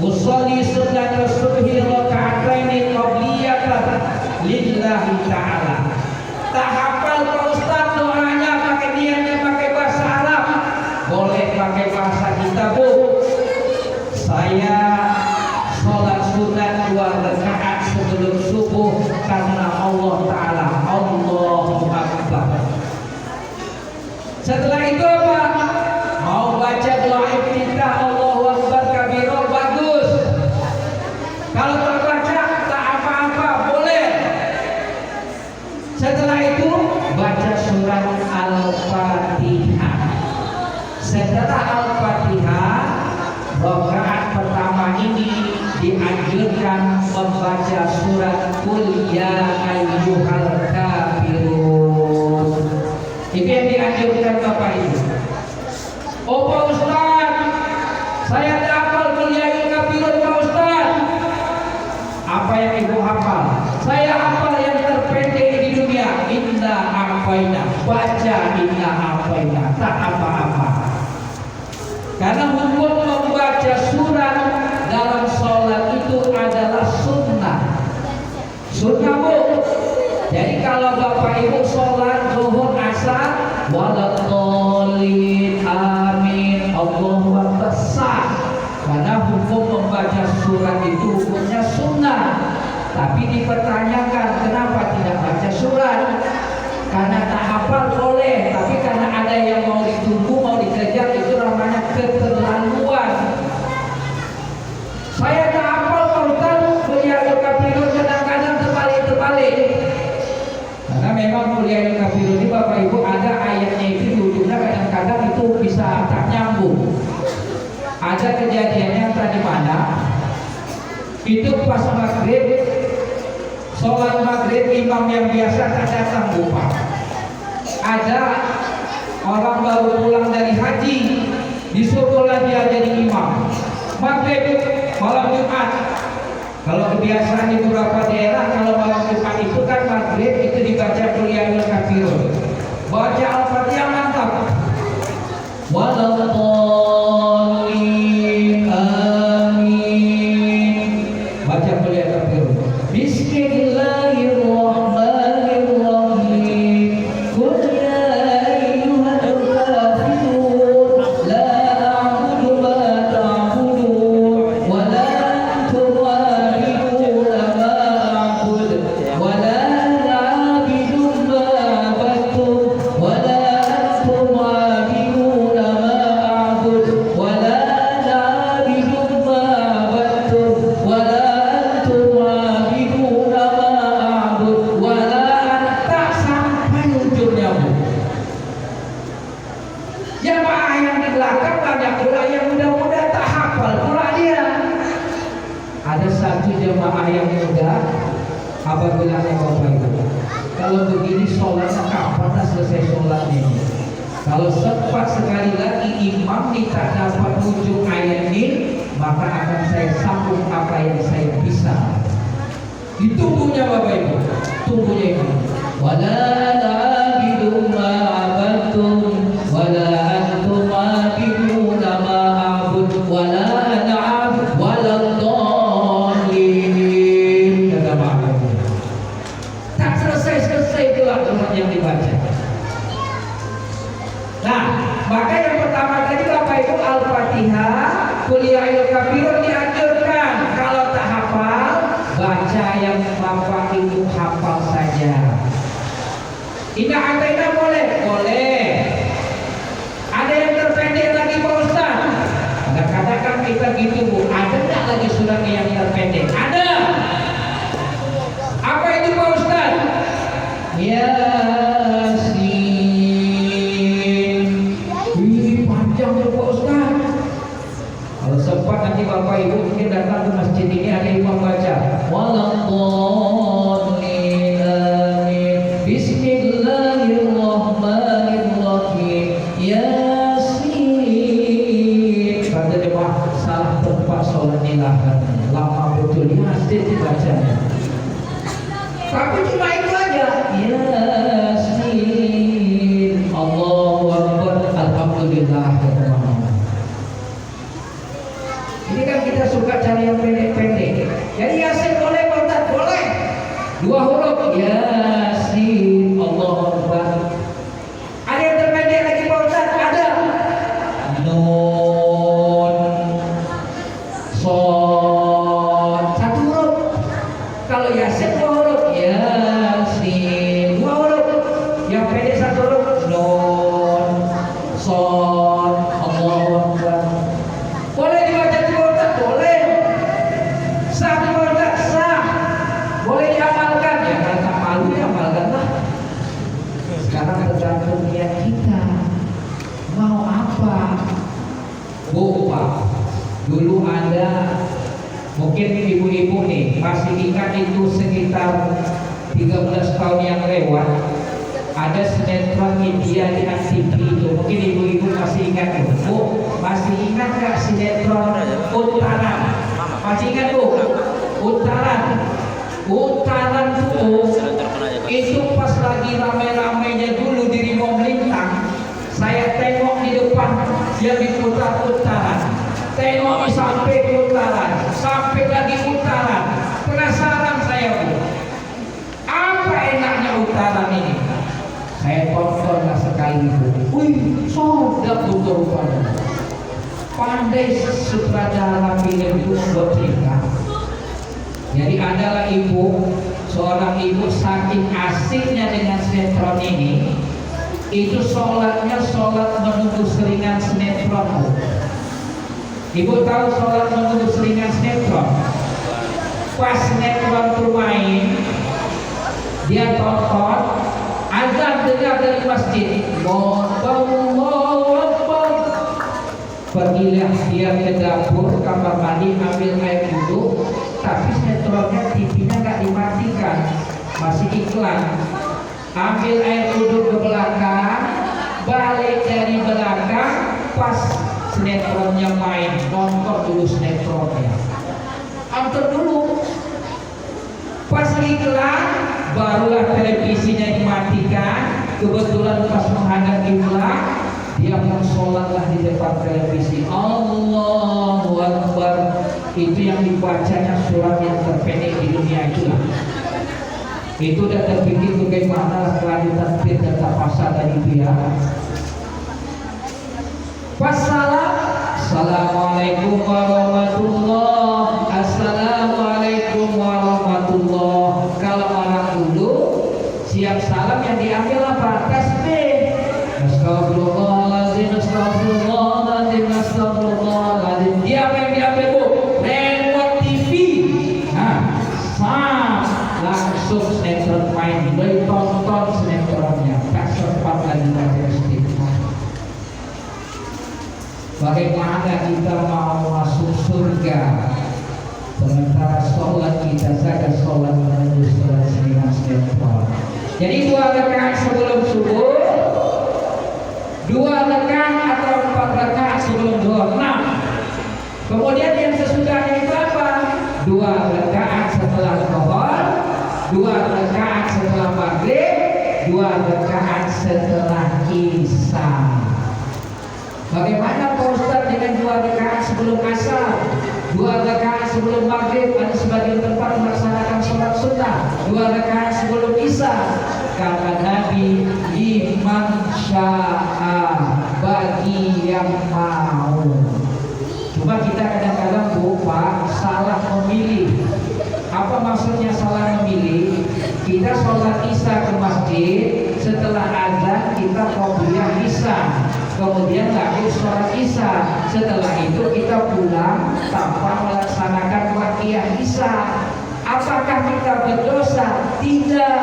Usolli sunnatus subhi raka'ataini qabliyatan lillahi ta'ala. Tak hafal Pak Ustaz doanya pakai niatnya pakai bahasa Arab. Boleh pakai bahasa kita, Bu. Saya sholat sunat 2 rakaat sebelum subuh karena Allah Ta'ala. Allahu Akbar. Setelah itu apa? Mau baca doa iftitah Allahu Akbar kabiro, bagus. Kalau terbaca tak apa-apa, boleh. Setelah itu baca surat Al-Fatihah. Setelah Al-Fatihah, rakaat pertama ini dianjurkan membaca surat Qul ya ayyuhal kafirun. Itu yang dianjurkan Bapak Ibu. Oh Pak Ustaz, saya tak hafal Qul ya ayyuhal kafirun Pak Ustaz. Apa yang Ibu hafal? Saya hafal yang terpendek di dunia, Inna A'tayna. Baca Inna A'tayna, tak apa-apa. Karena hukum membaca surat dalam sholat itu adalah sunnah. Sunnah, Bu. Jadi kalau Bapak Ibu sholat zuhur asar waladhdallin amin Allahu akbar sah. Karena hukum membaca baca surat itu hukumnya sunnah. Tapi dipertanyakan kenapa tidak baca surat? Karena tak hafal boleh, tapi karena ada yang mau ditunggu, mau dikejar, itu namanya keterlaluan. Saya tak hafal Ustaz, kuliah Al-Kafirun kadang-kadang terbalik-terbalik. Karena memang kuliah Al-Kafirun ini Bapak Ibu ada ayatnya itu di ujungnya kadang-kadang itu bisa tak nyambung. Ada kejadiannya tadi mana? Itu pas maghrib, sholat maghrib imam yang biasa tak datang lupa. Ada orang baru pulang dari haji, disuruhlah dia jadi imam. Maghrib malam Jumat. Kalau kebiasaan di beberapa daerah kalau malam Jumat itu kan maghrib itu dibaca kuliah Al-Kafirun. Baca Al-Fatihah mantap. Waladhdallin amin. Baca kuliah Al-Kafirun. Bismillahirrahmanirrahim. Qul ya ayyuhal kafirun la a'budu ma ta'budun wa la antum 'abiduna ma a'budu wa la ana 'abidun ma 'abadtum wa la antum 'abiduna ma a'budu wa la ana 'abidun ma 'abadtum wa la antum 'abiduna ma a'budu wa la anta sampai ujungnya Bu. Jamaah yang di belakang banyak pula yang muda-muda tak hafal pula dia. Ada satu jamaah yang muda, apa bilangnya Bapak Ibu? Kalau begini sholatnya kapan selesai sholatnya? Kalau sempat sekali lagi imam tidak dapat ujung ayat ini, maka akan saya sambung apa yang saya bisa. Ditunggunya Bapak Ibu, tunggunya itu. Wala na'budu ma 'abadtum wala antum 'abiduna ma a'budu wala ana 'abid waladhdallin. Kata Bapak Ibu. Tak selesai-selesai pula surat yang dibaca. Nah, maka yang pertama tadi Bapak Ibu Al-Fatihah, kuliah Al-Kafirun dianjurkan. Kalau tak hafal, baca yang Bapak Ibu hafal saja. Indah Ataina boleh? Boleh. Ada yang terpendek lagi Pak Ustaz? Kadang-kadang kan kita gitu Bu, ada tak lagi suratnya yang terpendek? Ada. Apa itu Pak Ustaz? Yasin. Wih, panjang ya Pak Ustaz. Kalau sempat nanti Bapak Ibu mungkin datang ke masjid ini ada imam baca waladhdallin amin. Bismillahirrahmanirrahim. Yasin. Kata jemaah salah tempat sholatnya lah, lama betul Yasin dibacanya. Tapi cuma itu aja. Yasin. Allahu Akbar. Alhamdulillah. Ini kan kita suka cari yang pendek-pendek. Jadi Yasin boleh Ustaz? Boleh. 2 huruf Yasin. Allahu Akbar. Ada yang terpendek lagi Pak Ustaz? Ada. Nun, Shad. 1 huruf. Kalau Yasin 2 huruf. Yasin 2 huruf. Yang pendek 1 huruf. Nun, Shad. Allahu Akbar. Boleh dibaca di Ustaz? Boleh. Sah di Ustaz? Sah. Boleh diamalkan? Ya kalau tak malu diamalkanlah. Sekarang tergantung niat kita. Mau apa? Bu, Pak. Dulu ada mungkin ibu-ibu nih masih ingat itu sekitar 13 tahun yang lewat ada sinetron India di TV itu. Mungkin ibu-ibu masih ingat Bu. Bu, masih ingat gak sinetron Utaran? Masih ingat Bu? Utaran. Utaran itu pas lagi ramai-ramainya dulu di Rimau Melintang. Saya tengok di depan dia diputar Utaran. Tengok sampai ke Utaran, sampai lagi Utaran. Penasaran saya Bu. Apa enaknya Utaran ini? Saya tontonlah sekali Bu. Wih, sedap betul rupanya. pandai sutradara film itu membuat cerita. Jadi adalah seorang ibu saking asiknya dengan sinetron ini, itu sholatnya sholat menunggu seringan sinetron. Ibu tahu sholat menunggu seringan sinetron? Pas sinetron itu main, dia tonton, azan dengar dari masjid, Allahu Akbar. Pergilah dia ke dapur kamar mandi ambil air wudhu, tapi sinetronnya TV-nya nggak dimatikan, masih iklan. Ambil air wudhu ke belakang, balik dari belakang, pas sinetronnya main, nonton dulu sinetronnya. Nonton dulu, pas iklan, barulah televisinya dimatikan. Kebetulan pas menghadap kiblat, dia pun sholatlah di depan televisi. Allahu Akbar. Itu yang dibacanya surat yang terpendek di dunia itulah. Itu udah terpikir bagaimana kelanjutan fit dan tafasal tadi itu ya. Wassalam. Assalamualaikum warahmatullahi. Assalamualaikum warahmatullahi. Kalau orang dulu siap salam yang diambil apa? Tasbih. Astagfirullahaladzim, astagfirullahaladzim, astagfirullahaladzim. Dia apa yang diambil bu? Remote TV. Langsung sinetron main, boleh tonton sinetronnya, tak sempat lagi baca istighfar. Bagaimana kita mau masuk surga sementara sholat kita saja sholat menunggu sholat sinetron. Jadi 2 rakaat sebelum subuh, 2 rakaat atau 4 rakaat sebelum zuhur, 6. Kemudian yang sesudahnya itu apa? 2 rakaat setelah zuhur, 2 rakaat setelah maghrib, 2 rakaat setelah isya. Bagaimana Pak Ustaz dengan 2 rakaat sebelum asar, 2 rakaat sebelum maghrib? Ada sebagian tempat melaksanakan sholat sunnah 2 rakaat sebelum isya. Kata Nabi, liman sya'a, bagi yang mau. Cuma kita kadang-kadang lupa salah memilih. Apa maksudnya salah memilih? Kita sholat isya ke masjid, setelah azan kita qobliyah isya, kemudian lagi sholat isya. Setelah itu kita pulang tanpa melaksanakan wakiyah isya. Apakah kita berdosa? Tidak,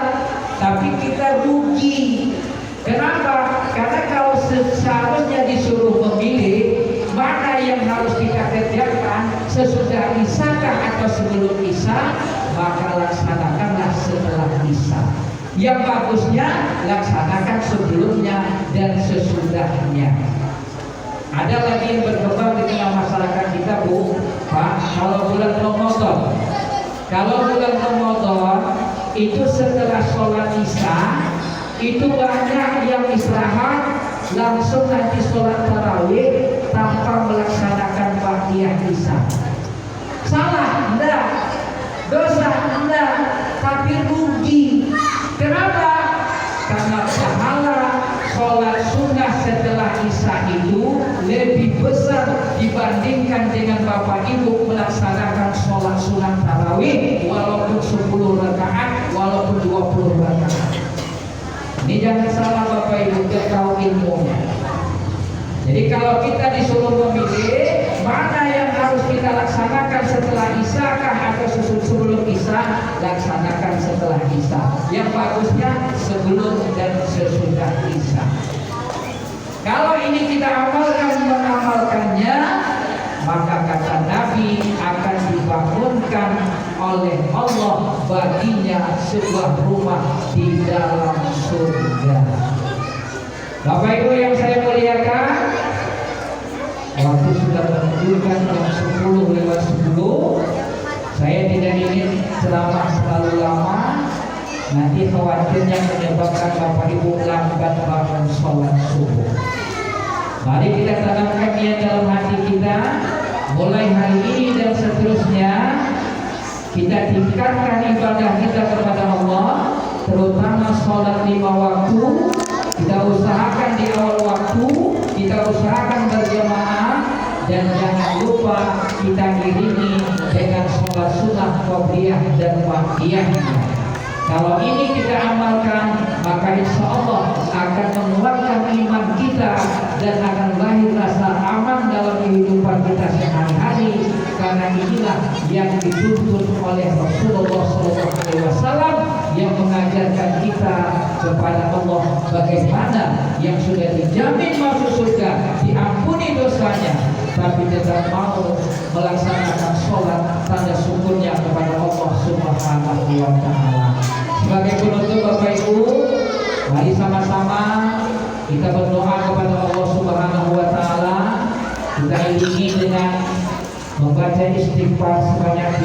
tapi kita rugi. Kenapa? Karena kalau seharusnya disuruh memilih mana yang harus kita kerjakan, sesudah isya atau sebelum isya, maka laksanakanlah setelah isya. Yang bagusnya laksanakan sebelumnya dan sesudahnya. Ada lagi yang berkembang di tengah masyarakat kita bu, Pak, kalau bulan Ramadan, itu setelah sholat isya itu banyak yang istirahat langsung nanti sholat tarawih tanpa melaksanakan wakiyah isya. Salah? Enggak. Dosa? Enggak. Tapi rugi. Kenapa? Karena pahala sholat sunnah setelah isya itu lebih besar dibandingkan dengan bapak ibu melaksanakan sholat sunnah tarawih walaupun 10 rakaat, walaupun 20 rakaat. Ini jangan salah bapak ibu, kita tahu ilmunya. Jadi kalau kita disuruh memilih mana yang harus kita laksanakan setelah isya atau sebelum isya, laksanakan setelah isya. Yang bagusnya sebelum dan sesudah isya. Kalau ini kita mengamalkannya, maka kata Nabi akan dibangunkan oleh Allah baginya sebuah rumah di dalam surga. Bapak Ibu yang saya muliakan, waktu sudah menunjukkan jam 10:10. Saya tidak ingin ceramah terlalu lama, nanti khawatirnya menyebabkan Bapak Ibu lambat bangun sholat subuh. Mari kita tanamkan niat dalam hati kita, mulai hari ini dan seterusnya kita tingkatkan ibadah kita kepada Allah, terutama sholat 5 waktu. Kita usahakan di awal waktu, kita usahakan berjamaah, dan jangan lupa kita iringi dengan sholat sunnah qobliyah dan ba'diyah. Kalau ini kita amalkan, maka insya Allah akan menguatkan iman kita dan akan lahir rasa aman dalam kehidupan kita sehari-hari. Karena inilah yang dituntut oleh Rasulullah SAW yang mengajarkan kita kepada Allah bagaimana yang sudah dijamin masuk surga, diampuni dosanya, tapi tetap mau melaksanakan sholat tanda syukurnya kepada Allah Subhanahu wa Ta'ala. Sebagai penutup Bapak Ibu, mari sama-sama kita berdoa kepada Allah Subhanahu wa Ta'ala. Kita iringi dengan membaca istighfar sebanyak